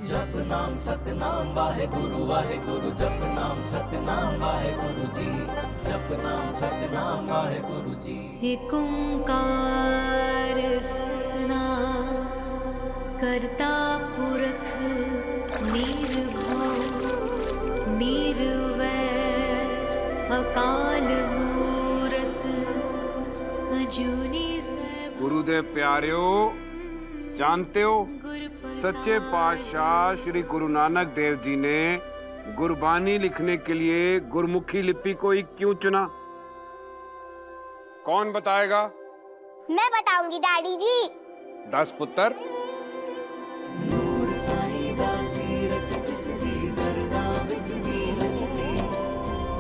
जप नाम सतनाम वाहे गुरु जप नाम सतनाम वाहे गुरु जी, जप नाम सतनाम वाहे गुरु जी। एक ओंकार सतनाम करता पुरख निर्भव निर्वैर अकाल मूरत अजूनी सैभव। गुरुदेव प्यारियो, जानते हो सच्चे पातशाह श्री गुरु नानक देव जी ने गुरबानी लिखने के लिए गुरमुखी लिपि को ही क्यों चुना? कौन बताएगा? मैं बताऊंगी डैडी जी। 10 पुत्र। नूर साईं दा सीरत जिस दी दरगाह विच दी हसदी,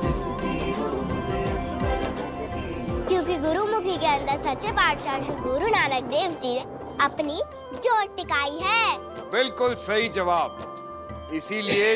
जिस दी रूह दे असर हसदी। क्योंकि गुरुमुखी के अंदर सच्चे पातशाह श्री गुरु नानक देव जी ने अपनी जोत टिकाई है। बिल्कुल सही जवाब। इसीलिए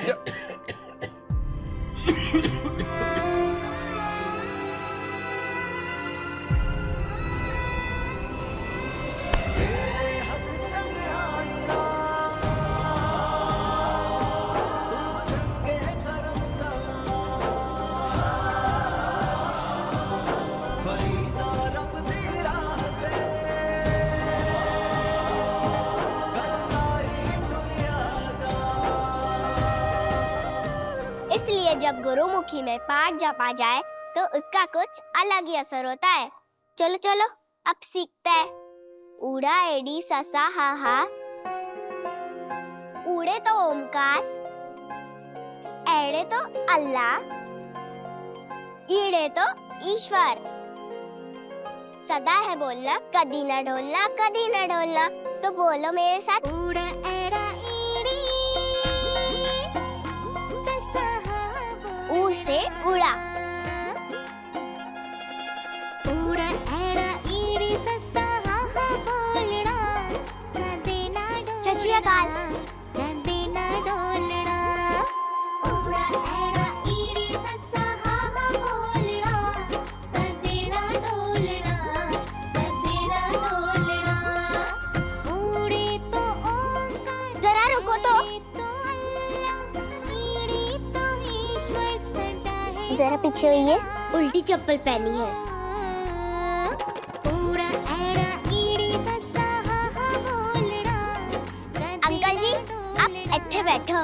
इसलिए जब गुरुमुखी में पाठ जपा जाए तो उसका कुछ अलग ही असर होता है। चलो चलो अब सीखते हैं। ऊड़ा एडी ससा हा हा, ऊड़े तो ओमकार, एड़े तो अल्लाह, ईड़े तो ईश्वर। सदा है बोलना, कदी न ढोलना, कदी न ढोलना। तो बोलो मेरे साथ। ऊड़ा एड़ा ईड़ी ससा हा, ऊ से उड़ा। ऊड़ा एड़ा ईड़ी ससा हा हा बोलना, कदी न ढोलना। सत श्री अकाल। कदी न ढोलना। ऊड़ा एड़ा ईड़ी ससा हा हा बोलना, कदी न ढोलना, कदी न ढोलना। ऊड़े तो ओंकार, जरा रुको तो। जरा पीछे होइए, उल्टी चप्पल पहनी है। अंकल जी आप इत्थे बैठो।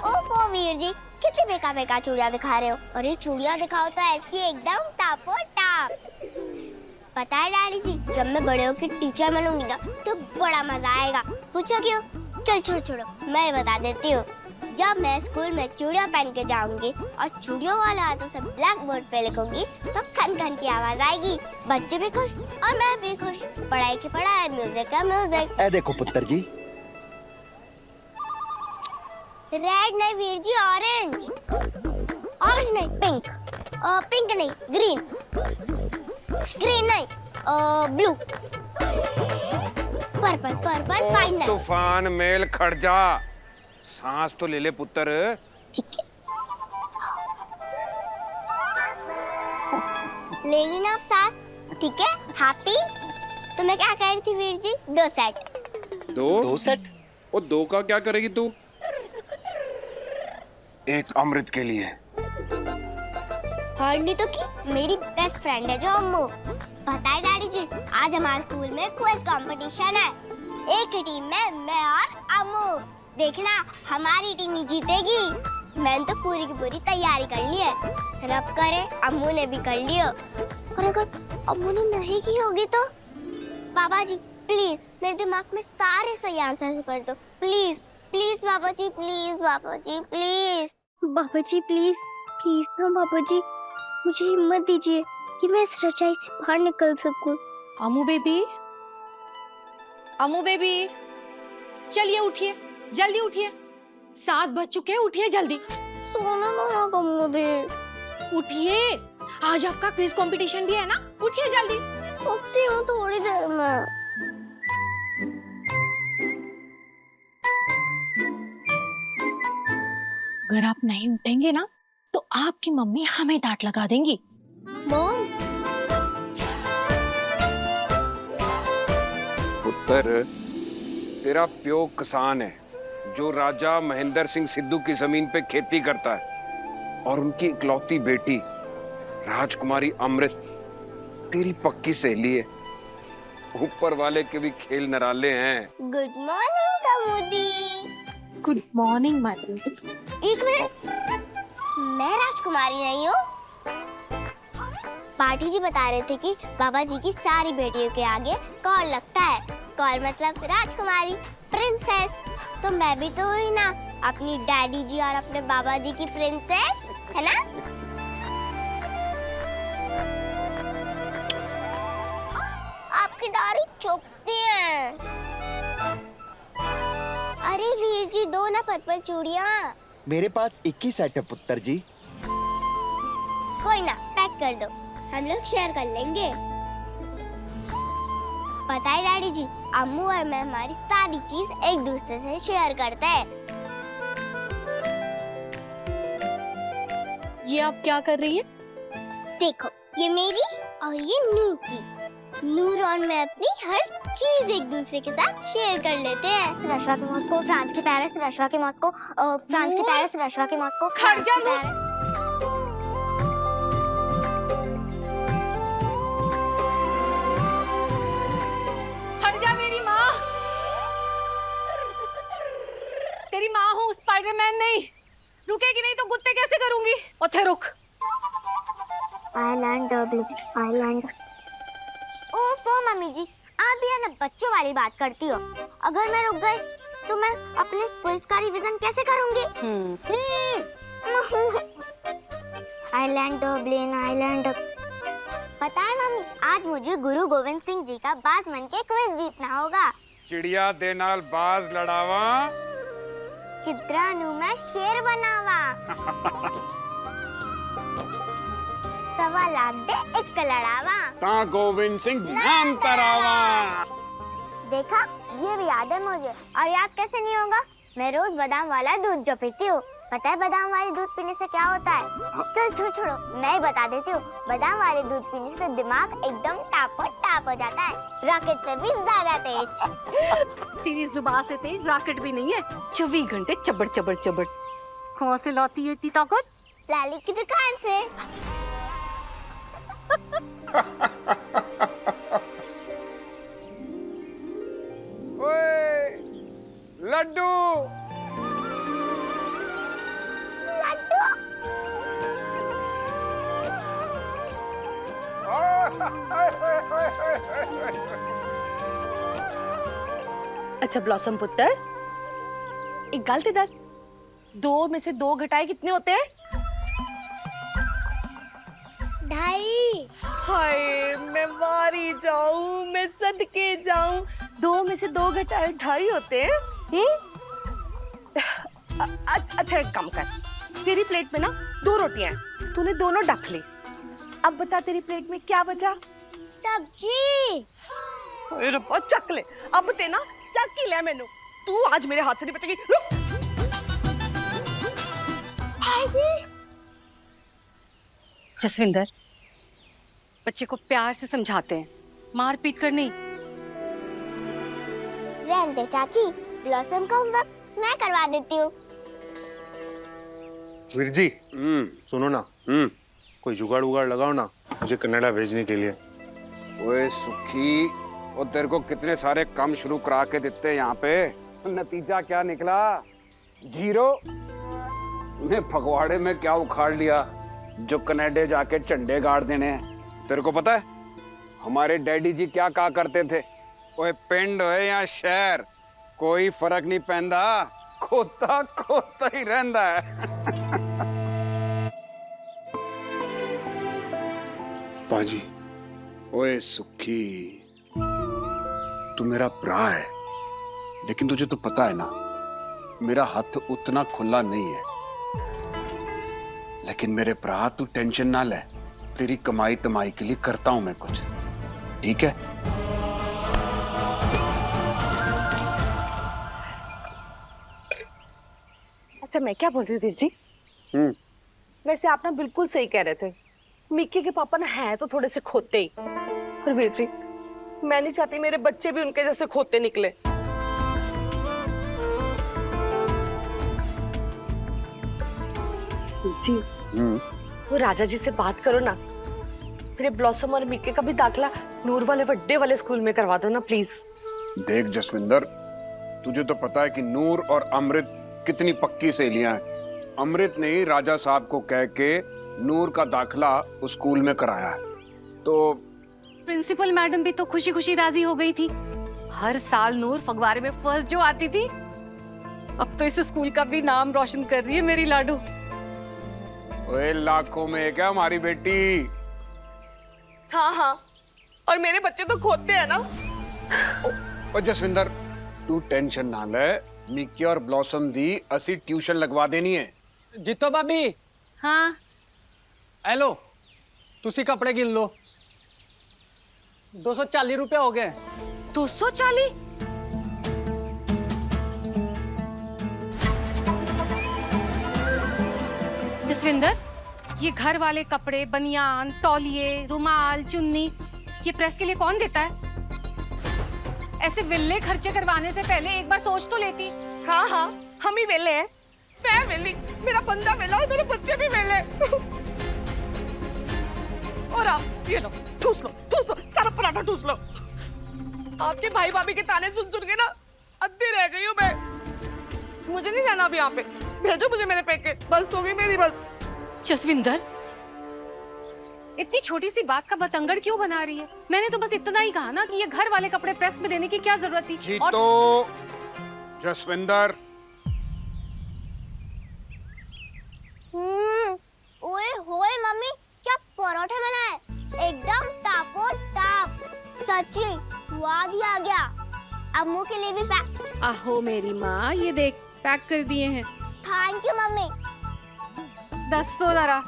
ओफो वीर जी, कितनी बेका चूड़ियां दिखा रहे हो। और ये चूड़ियां दिखाओ तो ऐसी एकदम टापो टाप। पता है डैडी जी, जब मैं बड़े होकर टीचर बनूंगी ना तो बड़ा मजा आएगा। पूछो क्यों? चल छोड़ो मैं बता देती हूँ। जब मैं स्कूल में चूड़ियां पहन के जाऊंगी और चूड़ियों वाला हाथों से ब्लैक बोर्ड पे लिखूंगी तो खन खन की आवाज आएगी। बच्चे भी खुश और मैं भी खुश। पढ़ाई की पढ़ाई, म्यूजिक का म्यूजिक। ए देखो पुत्र जी, रेड नहीं वीर जी, ऑरेंज। ऑरेंज नहीं, पिंक। पिंक नहीं, ग्रीन। ग्रीन नहीं, ब्लू। Purple final. तूफान मेल खड़ जा, सांस तो ले ले पुत्र। ठीक है, ले ली ना आप सांस। ठीक है, हैप्पी। तो मैं क्या कह रही थी वीर जी? 2 सेट। दो सेट? और 2 का क्या करेगी तू? एक अमृत के लिए। नहीं तो की मेरी बेस्ट फ्रेंड है जो अम्मू। पता है डैडी जी, आज हमारे स्कूल में क्विज कंपटीशन है। एक ही टीम में मैं और अम्मू। देखना हमारी टीम ही जीतेगी। मैंने तो पूरी की पूरी तैयारी कर ली है। रब करे अम्मू ने भी कर लियो। और अगर अम्मू ने नहीं की होगी तो? बाबा जी प्लीज मेरे दिमाग में सारे सही आंसर कर दो। Please please Baba ji, please Baba ji, please Baba ji, please please ना बाबा जी, मुझे हिम्मत दीजिए कि मैं इस रजाई से बाहर निकल सकूं। अमू बेबी चलिए उठिए, जल्दी उठिए। 7 बज चुके हैं, उठिए जल्दी। सोना ना मुझे। उठिए, आज आपका क्विज कंपटीशन भी है ना, उठिए जल्दी। उठती हूँ थोड़ी देर में। अगर आप नहीं उठेंगे ना तो आपकी मम्मी हमें डांट लगा देंगी। मॉम पुत्र, तेरा प्यो किसान है जो राजा महेंद्र सिंह सिद्धू की जमीन पे खेती करता है, और उनकी इकलौती बेटी राजकुमारी अमृत तेरी पक्की सहेली है। ऊपर वाले के भी खेल निराले हैं। गुड मॉर्निंग कमोदी। Good morning my princess. एक मिनट, मैं राजकुमारी नहीं हूँ। पाठी जी बता रहे थे कि बाबा जी की सारी बेटियों के आगे कौर लगता है। कौर मतलब राजकुमारी, प्रिंसेस। तो मैं भी तो हुई ना, अपनी डैडी जी और अपने बाबा जी की प्रिंसेस, है ना? आपकी दाढ़ी चुभती है। अरे वीर जी, दो ना पर्पल चूड़ियाँ। मेरे पास 21 सेट है पुत्र जी। कोई ना, पैक कर दो, हम लोग शेयर कर लेंगे। पता है डैडी जी, अम्मू और मैं हमारी सारी चीज एक दूसरे से शेयर करते हैं। ये आप क्या कर रही हैं? देखो, ये मेरी और ये नूर की। नूर और मैं अपनी हर चीज एक दूसरे के साथ शेयर कर लेते हैं। रशवा के मॉस्को, फ्रांस के पेरिस, रशवा के मॉस्को, फ्रांस के पेरिस, रशवा के मॉस्को। खड़ जा नूर। खड़ जा मेरी माँ। तेरी माँ हूँ, स्पाइडरमैन नहीं। रुकेगी नहीं तो गुत्ते कैसे करूंगी? ओथे रुक। Island W, island. ओफो मम्मी जी, आप भी है ना बच्चों वाली बात करती हो। अगर मैं रुक गई तो मैं अपने क्विज का रिवीजन कैसे करूंगी? Island Dublin, island. पता है मम्मी, आज मुझे गुरु गोविंद सिंह जी का बाज मन के क्विज जीतना होगा। चिड़िया दे नाल बाज लड़ावा, किद्रा नू मैं शेर बनावा। सवा लाख दे एक लड़ावा, ता गोविंद सिंह नाम तरावा। देखा, ये भी याद है मुझे। और याद कैसे नहीं होगा? मैं रोज बादाम वाला दूध जो पीती हूँ। पता है बादाम वाले दूध पीने से क्या होता है? चल छोड़ो, मैं ही बता देती हूँ। बादाम वाले दूध पीने से दिमाग एकदम टाप हो जाता है, रॉकेट से भी ज्यादा तेज। तेरी जुबान से तेज रॉकेट भी नहीं है। 24 घंटे चबड़ चबड़ चबड़। कहाँ से लाती है इतनी ताकत? लाली की दुकान से। ओए, लड्डू। अच्छा ब्लॉसम पुत्र, एक गलती दस, 2 में से 2 घटाए कितने होते हैं? 2.5। हाय, मैं मारी जाऊं, मैं सदके जाऊं। 2 में से 2 घटाए 2.5 होते हैं। अच्छा एक काम कर, तेरी प्लेट में ना 2 रोटियां हैं, तूने दोनों ढक ली। अब बता तेरी प्लेट में क्या बचा? सब्जी। अरे रब्बा, चक ले। अब ते ना चक ही ले मैनू। तू आज मेरे हाथ से नहीं बचेगी। रुक। जसविंदर, बच्चे को प्यार से समझाते हैं, मार पीट कर नहीं। रहने दे चाची, ब्लॉसम का होमवर्क मैं करवा देती हूँ। वीर जी, सुनो ना, कोई जुगाड़ उगाड़ लगाओ ना मुझे कनाडा भेजने के लिए। ओए सुखी, वो तेरे को कितने सारे काम शुरू करा के देते यहाँ पे, नतीजा क्या निकला? 0। तूने फगवाड़े में क्या उखाड़ लिया जो कनाडा जाके झंडे गाड़ देने हैं? तेरे को पता है हमारे डैडी जी क्या कहा करते थे? ओए पिंड होए या शहर, कोई फर्क नहीं पैंदा, खोता खोता ही रहंदा है। पाजी, ओए सुखी, तू मेरा भरा है, लेकिन तुझे तो पता है ना मेरा हाथ उतना खुला नहीं है। लेकिन मेरे भरा, तू टेंशन ना ले, तेरी कमाई तमाई के लिए करता हूं मैं कुछ, ठीक है? अच्छा मैं क्या बोल रही हूँ वीर जी? वैसे आप ना बिल्कुल सही कह रहे थे। मिक्की के पापा ना है तो थोड़े से खोते ही। और वीर जी, मैं नहीं चाहती मेरे बच्चे भी उनके जैसे खोते निकले। जी वो राजा जी से बात करो ना, मेरे ब्लॉसम और मिक्के का भी दाखला नूर वाले बड़े वाले स्कूल में करवा दो ना प्लीज। देख जसविंदर, तुझे तो पता है कि नूर और अमृत कितनी पक्की सहेलियां हैं। अमृत ने ही राजा साहब को कह के नूर का दाखला उस स्कूल में कराया है। तो प्रिंसिपल मैडम भी तो खुशी खुशी राजी हो गई थी। हर साल नूर फगवारे में फर्स्ट जो आती थी, अब तो इस स्कूल का भी नाम रोशन कर रही है मेरी लाडू। ओए लाखों में एक है हमारी बेटी। हाँ हाँ, और मेरे बच्चे तो खोते हैं ना। ओ जसविंदर, तू टेंशन ना ले, निक्की और ब्लॉसम दी असी ट्यूशन लगवा देनी है। जीतो भाभी, हाँ हेलो, तुसी कपड़े गिन लो। 240 रुपए हो गए। 240? जसविंदर, ये घर वाले कपड़े, बनियान, तौलिए, रुमाल, चुन्नी, ये प्रेस के लिए कौन देता है? ऐसे विल्ले खर्चे करवाने से पहले एक बार सोच तो लेती। हाँ हाँ, हम ही वेले हैं। मैं वेली, मेरा बंदा वेला और मेरे बच्चे भी वेले। और आप ये लो, ठूस लो, सारा पराठा ठूस लो। आपके भाई भाभी के ताने सुन सुन के ना अद्धी रह गई हूँ मैं। मुझे नहीं रहना अब यहाँ पे, भेजो मुझे मेरे पैके, बस हो गई मेरी बस। जसविंदर, इतनी छोटी सी बात का बतंगड़ क्यों बना रही है? मैंने तो बस इतना ही कहा ना कि ये घर वाले कपड़े प्रेस में देने की क्या जरूरत थी। जी और... तो जसविंदर, ओए होए मम्मी, क्या परोठे बनाए, एकदम टापो टाप। सच्ची स्वाद ही आ गया। अम्मू के लिए भी पैक। आहो मेरी माँ, ये देख पैक कर दिए हैं। Thank you mummy. 10 जरा,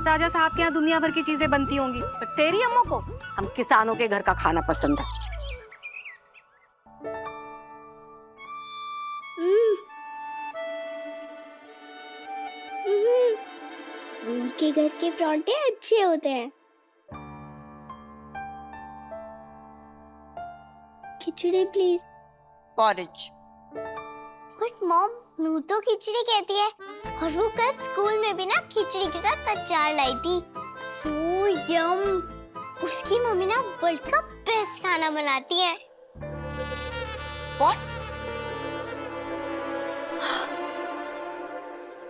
राजा साहब के यहाँ दुनिया भर की चीजें बनती होंगी, पर तेरी अम्मू को हम किसानों के घर का खाना पसंद है। नूर के घर के परांठे अच्छे होते हैं। खिचड़ी प्लीज। पॉरेज। बट मॉम, नूर तो खिचड़ी कहती है, और वो कल स्कूल में भी ना खिचड़ी के साथ अचार लाई थी। सो यम। उसकी मम्मी ना वर्ल्ड का बेस्ट खाना बनाती है।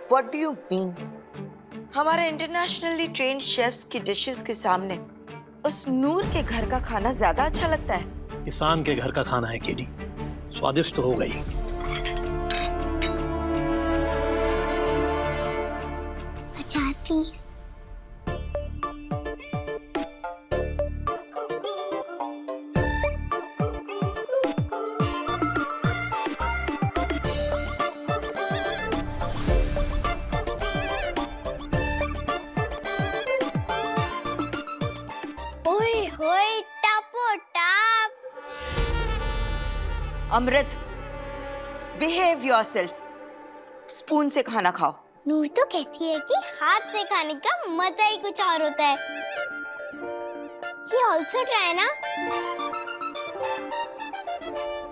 What do you mean? हमारे इंटरनेशनली ट्रेन्ड शेफ्स की डिशेस के सामने उस नूर के घर का खाना ज्यादा अच्छा लगता है। किसान के घर का खाना है केडी, स्वादिष्ट तो होगा ही। अचार प्लीज। ओए होए टापो टाप। अमृत, बिहेव योरसेल्फ। स्पून से खाना खाओ। नूर तो कहती है कि हाथ से खाने का मजा ही कुछ और होता है। ये ऑल्सो ट्राई ना।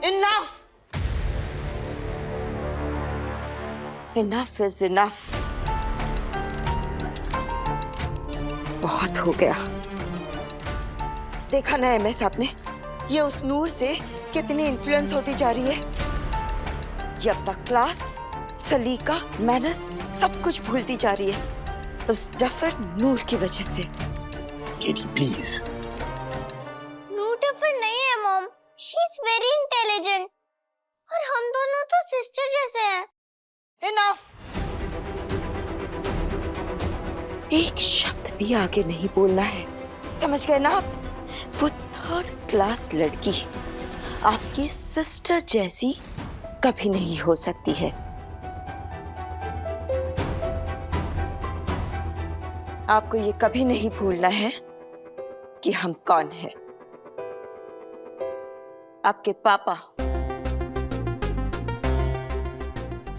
Enough, enough is enough. बहुत हो गया। देखा ना एमएस आपने, ये उस नूर से कितनी इन्फ्लुएंस होती जा रही है। ये अपना क्लास, सलीका, मैनर्स सब कुछ भूलती जा रही है उस डफर नूर की वजह से। KD please. नूर डफर नहीं है mom, she is very intelligent, और हम दोनों तो सिस्टर जैसे हैं। इनफ। एक शब्द भी आगे नहीं बोलना है, समझ गए ना आप? वो 3rd क्लास लड़की आपकी सिस्टर जैसी कभी नहीं हो सकती है। आपको ये कभी नहीं भूलना है कि हम कौन हैं। आपके पापा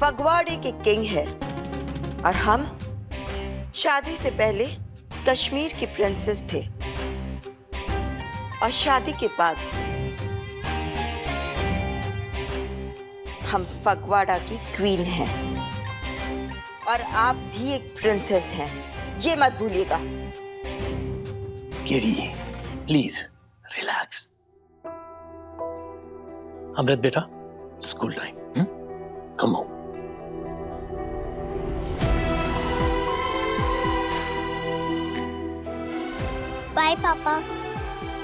फगवाड़े के किंग हैं और हम शादी से पहले कश्मीर की प्रिंसेस थे, और शादी के बाद हम फगवाड़ा की क्वीन हैं और आप भी एक प्रिंसेस हैं, ये मत भूलिएगा। KD, please relax. अमृत बेटा, school time, come on. Bye papa.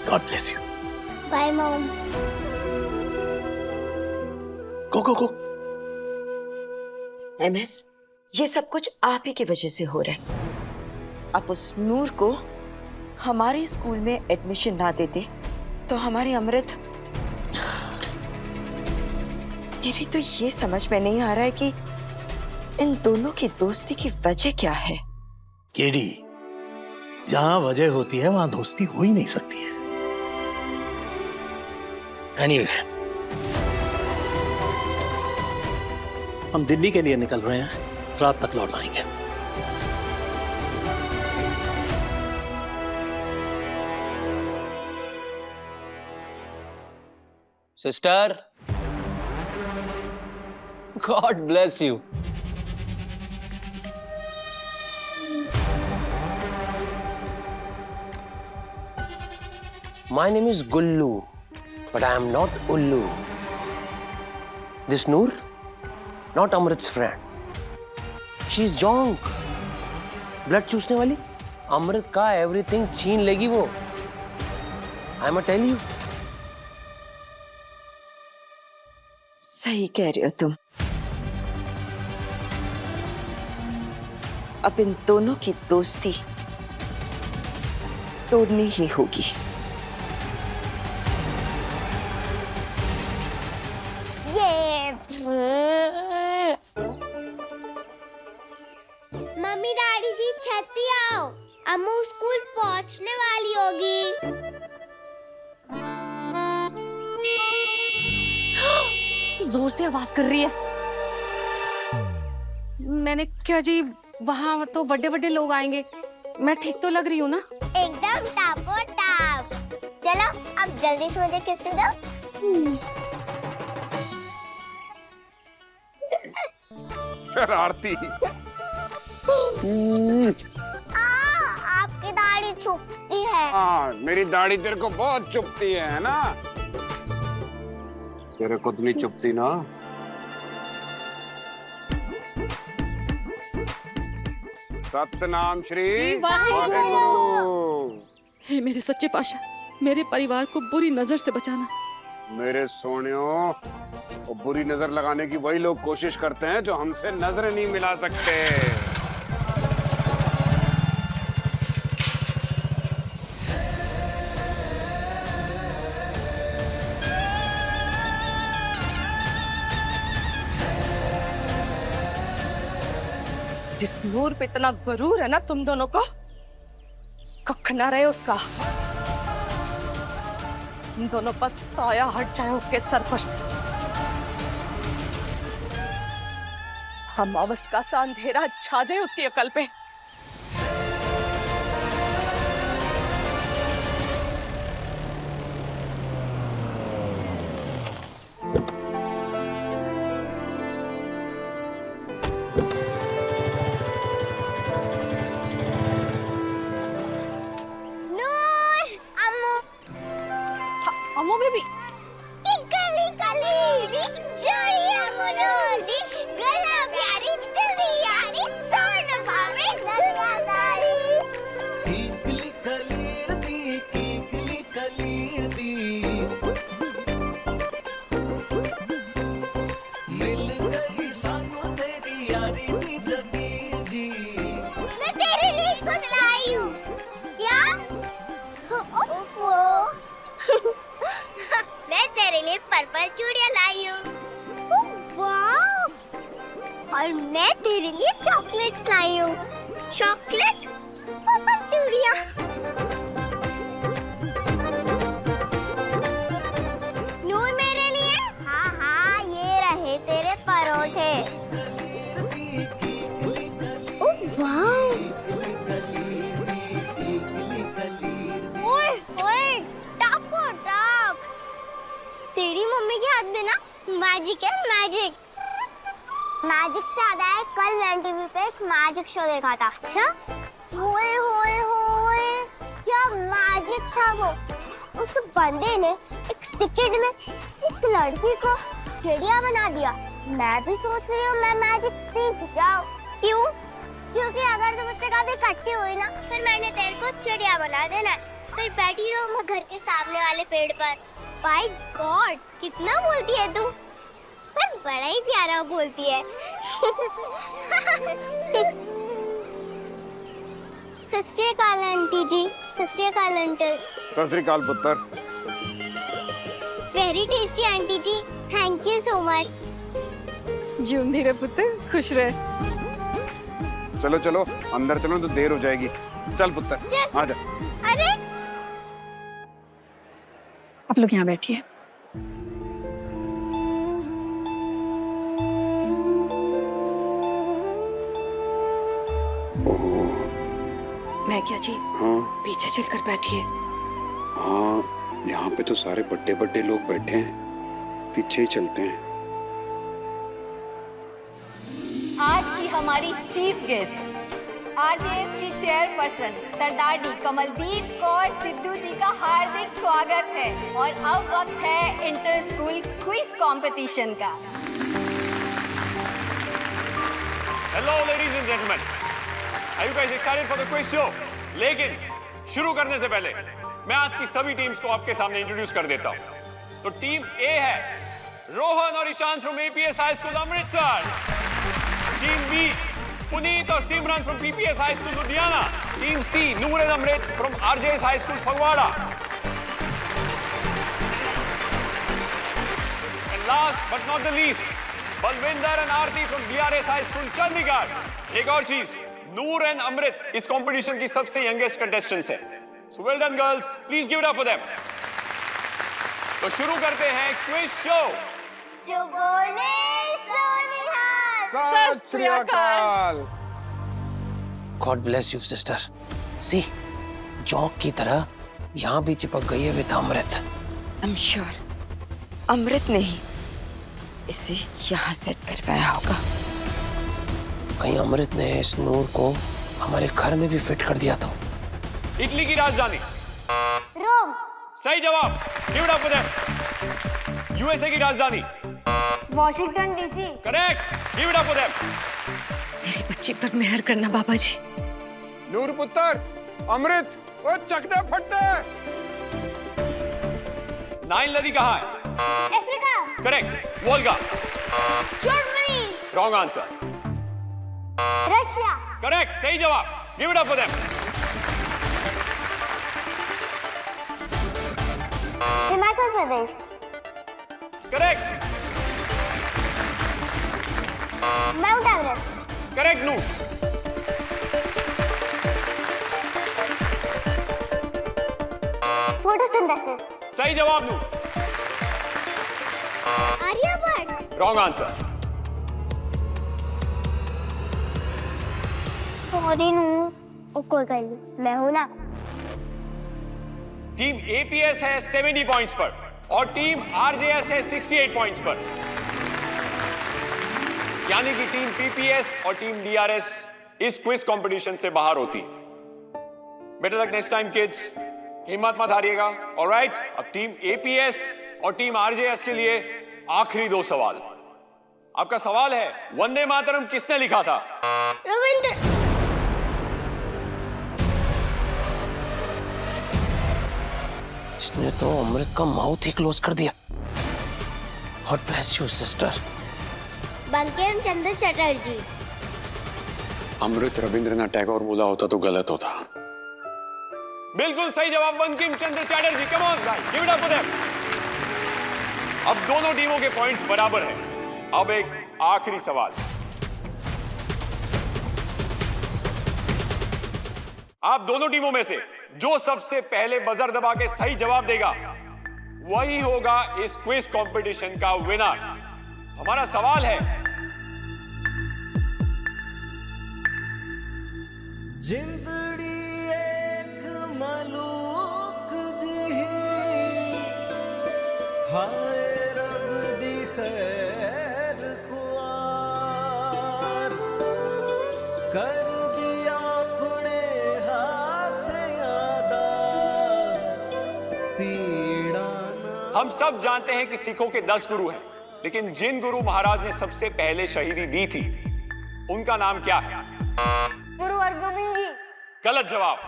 God bless you. Bye mom. Go go go. एमएस, ये सब कुछ आप ही की वजह से हो रहा है। आप उस नूर को हमारे स्कूल में एडमिशन ना देते तो हमारी अमृत। मेरी तो ये समझ में नहीं आ रहा है कि इन दोनों की दोस्ती की वजह क्या है। केडी, जहां वजह होती है वहां दोस्ती हो ही नहीं सकती है। एनीवे, हम दिल्ली के लिए निकल रहे हैं, रात तक लौट आएंगे। Sister, God bless you. My name is Gullu, but I am not Ullu. This Noor, not Amrit's friend. She is Jonk. Blood चूसने वाली अमृत का everything छीन लेगी वो। I must tell you. सही कह रहे हो तुम। अब इन दोनों की दोस्ती तोड़नी ही होगी। मम्मी डैडी जी छत्ती आओ, अम्मू स्कूल पहुंचने वाली होगी। जोर से आवाज कर रही है। मैंने क्या जी, वहाँ तो बड़े बड़े लोग आएंगे। मैं ठीक तो लग रही हूँ ना? एकदम टापो टाप। चलो अब जल्दी से मुझे किस दो। शरारती। आपकी दाढ़ी चुभती है। हाँ, मेरी दाढ़ी तेरे को बहुत चुभती है ना? तेरे को तो नहीं चुभती ना? सतनाम श्री वाहेगुरु। हे मेरे सच्चे पाशाह, मेरे परिवार को बुरी नजर से बचाना। मेरे सोनियों, वो बुरी नजर लगाने की वही लोग कोशिश करते हैं जो हमसे नजर नहीं मिला सकते। जिस नूर पे इतना गरूर है ना तुम दोनों को, कख ना रहे उसका। तुम दोनों पर साया हट जाए उसके सर पर से। अमावस का सा अंधेरा छा जाए उसकी अकल पे। अम्मू बेबी, कली कली जोड़ी अम्मू नूर दी, गला प्यारी दिल यारी, सोन भावे नरियादारी। कीकली कलीर दी, कीकली कलीर दी, मिल गई सानू तेरी यारी दी जगीर जी। मैं तेरे लिए कुछ लाई हूँ। क्या? मैं तेरे लिए पर्पल चूड़ियां लाई हूँ। वाह! और मैं तेरे लिए चॉकलेट्स लाई हूँ। चॉकलेट, पर्पल चूड़ियां। नूर मेरे लिए? हाँ हाँ, ये रहे तेरे परोठे। ओह वाह! ओए ओए, टापो टाप। तेरी मम्मी के हाथ में ना मैजिक है मैजिक। मैजिक से याद आया, कल मैंने टीवी पे एक मैजिक शो देखा था। अच्छा? होए होए होए, क्या मैजिक था वो। उस बंदे ने एक सेकंड में एक लड़की को चिड़िया बना दिया। मैं भी सोच रही हूँ मैं मैजिक सीख जाऊँ। क्यों? क्योंकि अगर तुम मुझसे कभी इकट्ठी हुई ना, फिर मैंने तेरे को चिड़िया बना देना। फिर बैठी रहूँ मैं घर के सामने वाले पेड़ पर। बाय गॉड, कितना बोलती है तू, पर बड़ा ही प्यारा बोलती है। सत श्री अकाल आंटी जी। सत श्री अकाल अंकल। सत श्री अकाल पुत्र। वेरी टेस्टी आंटी जी, थैंक यू सो मच। जिंदी रहे पुत्र, खुश रहे। चलो चलो अंदर चलो, तो देर हो जाएगी। चल पुत्र आ जा। अरे आप लोग यहाँ बैठिए। मैं क्या जी? हाँ पीछे चलकर बैठिए। हाँ, यहाँ पे तो सारे बड़े बड़े लोग बैठे हैं, पीछे ही चलते हैं। आज की हमारी चीफ गेस्ट आरजेएस की चेयरपर्सन सरदार डी कमलदीप कौर सिद्धू जी का हार्दिक स्वागत है। और अब वक्त है इंटर स्कूल क्विज कंपटीशन का। Hello ladies and gentleman, are you guys excited for the quiz show? लेकिन शुरू करने से पहले मैं आज की सभी टीम्स को आपके सामने इंट्रोड्यूस कर देता हूं। तो टीम ए है रोहन और Ishaan from APS high school Amritsar. Team B Puneet और Simran from PPS high school Ludhiana. Team C Noor and Amrit from RJS high school Phagwara. And last but not the least, Balwinder and Aarti from DRS high school Chandigarh. एक और चीज, नूर एंड अमृत इस कंपटीशन की सबसे youngest contestants हैं। So well done girls, please give it up for them. तो शुरू करते हैं क्विज शो। जो बोले सो निहाल। सत श्री अकाल। God bless you sister. See, जॉक की तरह यहाँ भी चिपक गई है with Amrit. I am sure Amrit ने ही इसे यहाँ सेट करवाया होगा। कहीं अमृत ने इस नूर को हमारे घर में भी फिट कर दिया तो। इटली की राजधानी? रोम। सही जवाब, give it up for them. USA की राजधानी? Washington DC. Correct, give it up for them. मेरी बच्ची पर मेहर करना बाबा जी। नूर पुत्र, अमृत, वो चकते फटते। नाइल नदी कहाँ है? Africa. Correct, Volga. Germany. Wrong answer. Russia. Correct, सही जवाब, give it up for them. Himachal Pradesh. Correct. Mount Everest. Correct नू। फोटोसिंथेसिस। सही जवाब नू। आर्यभट्ट। Wrong answer. सॉरी नू। ओ कोई गल नहीं, मैं हूं ना। टीम एपीएस है 70 पॉइंट्स पर और टीम आरजेएस है 68 पॉइंट्स पर। यानी कि टीम पीपीएस और टीम डीआरएस इस क्विज कंपटीशन से बाहर होती। Better luck next time kids, हिम्मत मत हारिएगा। ऑलराइट, अब टीम एपीएस और टीम आरजेएस के लिए आखिरी दो सवाल। आपका सवाल है, वंदे मातरम किसने लिखा था? रविंद्र। इसने तो अमृत का माउथ ही क्लोज कर दिया। God bless you sister. Bankim Chandra Chatterjee. Amrit Rabindranath Tagore बोला होता तो गलत होता। बिल्कुल सही जवाब, Bankim Chandra Chatterjee. Come on guys, give it up for them. अब दोनों टीमों के पॉइंट्स बराबर हैं। अब एक आखिरी सवाल। आप दोनों टीमों में से जो सबसे पहले बजर दबा के सही जवाब देगा वही होगा इस क्विज कंपटीशन का विनर। हमारा सवाल है, जिंदड़ी एक मलूक जी हाय रब दी खैर कर दिया अपने हाथ से यादा पीड़ा ना। हम सब जानते हैं कि सिखों के 10 गुरु हैं, लेकिन जिन गुरु महाराज ने सबसे पहले शहीदी दी थी उनका नाम क्या है? गुरु हरगोबिंद जी। गलत जवाब।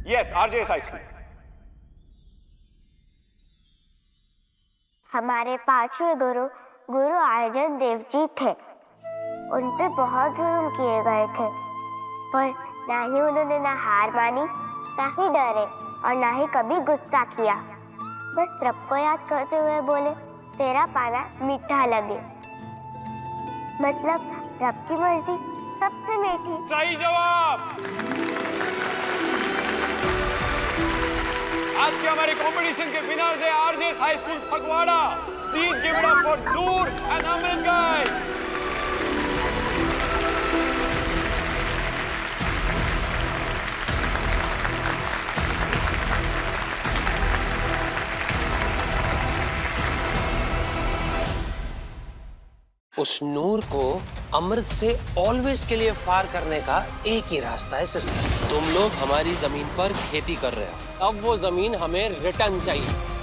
Yes, RJS high school. हमारे पांचवें गुरु गुरु अर्जन देव जी थे। उन पे बहुत जुल्म किए गए थे, पर ना ही उन्होंने ना हार मानी, ना ही डरे और ना ही कभी गुस्सा किया। बस रब को याद करते हुए बोले, तेरा पाना मीठा लगे। मतलब रब की मर्जी सबसे मीठी। सही जवाब। आज के हमारे कंपटीशन के विनर्स है RJS high school Phagwara. Please give it up for Noor and Amrit guys. उस नूर को अमृत से ऑलवेज के लिए पार करने का एक ही रास्ता है सिस्टर। तुम लोग हमारी जमीन पर खेती कर रहे हो, अब वो जमीन हमें रिटर्न चाहिए।